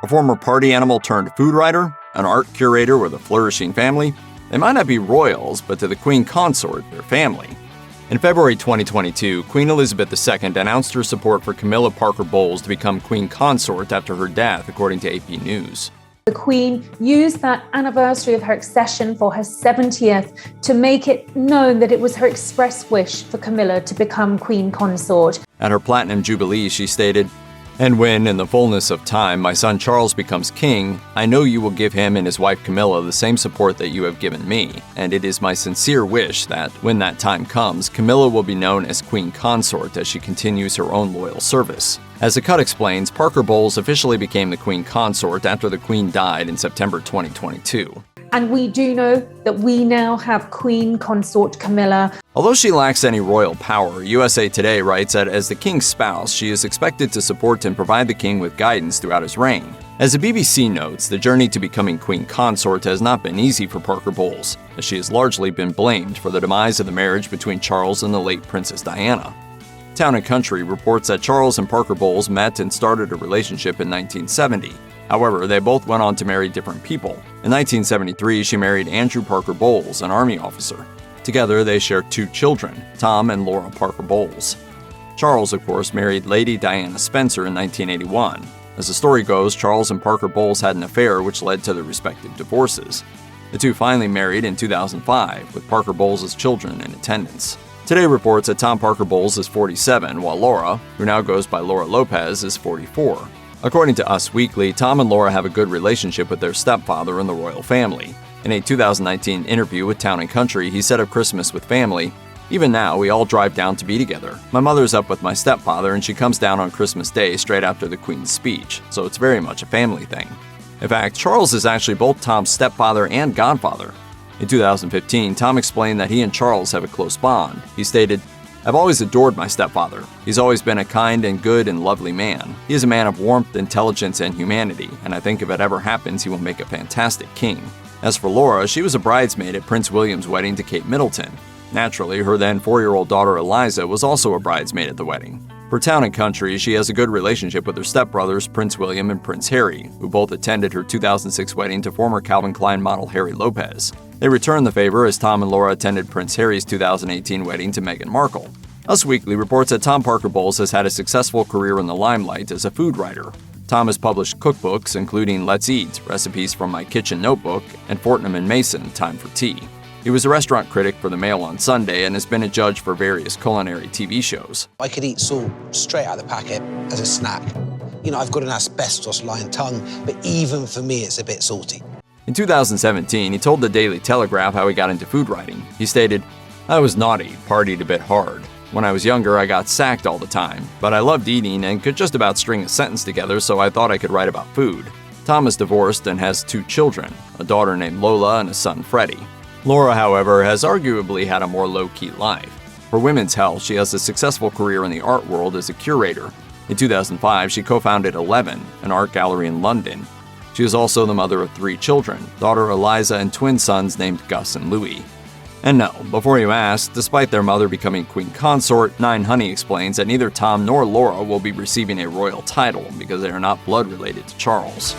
A former party animal turned food writer, an art curator with a flourishing family, they might not be royals, but to the Queen Consort, their family. In February 2022, Queen Elizabeth II announced her support for Camilla Parker Bowles to become Queen Consort after her death, according to AP News. The Queen used that anniversary of her accession for her 70th to make it known that it was her express wish for Camilla to become Queen Consort. At her Platinum Jubilee, she stated, "And when, in the fullness of time, my son Charles becomes king, I know you will give him and his wife Camilla the same support that you have given me, and it is my sincere wish that, when that time comes, Camilla will be known as Queen Consort as she continues her own loyal service." As the cut explains, Parker Bowles officially became the Queen Consort after the Queen died in September 2022. And we do know that we now have Queen Consort Camilla. Although she lacks any royal power, USA Today writes that as the king's spouse, she is expected to support and provide the king with guidance throughout his reign. As the BBC notes, the journey to becoming Queen Consort has not been easy for Parker Bowles, as she has largely been blamed for the demise of the marriage between Charles and the late Princess Diana. Town & Country reports that Charles and Parker Bowles met and started a relationship in 1970. However, they both went on to marry different people. In 1973, she married Andrew Parker Bowles, an Army officer. Together, they share 2 children, Tom and Laura Parker Bowles. Charles, of course, married Lady Diana Spencer in 1981. As the story goes, Charles and Parker Bowles had an affair which led to their respective divorces. The two finally married in 2005, with Parker Bowles' children in attendance. Today reports that Tom Parker Bowles is 47, while Laura, who now goes by Laura Lopez, is 44. According to Us Weekly, Tom and Laura have a good relationship with their stepfather and the royal family. In a 2019 interview with Town & Country, he said of Christmas with family, "Even now, we all drive down to be together. My mother's up with my stepfather and she comes down on Christmas Day straight after the Queen's speech, so it's very much a family thing." In fact, Charles is actually both Tom's stepfather and godfather. In 2015, Tom explained that he and Charles have a close bond. He stated, "I've always adored my stepfather. He's always been a kind and good and lovely man. He is a man of warmth, intelligence, and humanity, and I think if it ever happens, he will make a fantastic king." As for Laura, she was a bridesmaid at Prince William's wedding to Kate Middleton. Naturally, her then 4-year-old daughter Eliza was also a bridesmaid at the wedding. For Town & Country, she has a good relationship with her stepbrothers Prince William and Prince Harry, who both attended her 2006 wedding to former Calvin Klein model Harry Lopez. They returned the favor as Tom and Laura attended Prince Harry's 2018 wedding to Meghan Markle. Us Weekly reports that Tom Parker Bowles has had a successful career in the limelight as a food writer. Tom has published cookbooks including Let's Eat, Recipes from My Kitchen Notebook, and Fortnum & Mason, Time for Tea. He was a restaurant critic for The Mail on Sunday and has been a judge for various culinary TV shows. I could eat salt straight out of the packet as a snack. You know, I've got an asbestos-lined tongue, but even for me, it's a bit salty. In 2017, he told the Daily Telegraph how he got into food writing. He stated, "I was naughty, partied a bit hard. When I was younger, I got sacked all the time, but I loved eating and could just about string a sentence together, so I thought I could write about food." Tom is divorced and has 2 children, a daughter named Lola and a son, Freddie. Laura, however, has arguably had a more low-key life. For Women's Health, she has a successful career in the art world as a curator. In 2005, she co-founded 11, an art gallery in London. She is also the mother of 3 children, daughter Eliza and twin sons named Gus and Louis. And no, before you ask, despite their mother becoming Queen Consort, 9Honey explains that neither Tom nor Laura will be receiving a royal title because they are not blood related to Charles.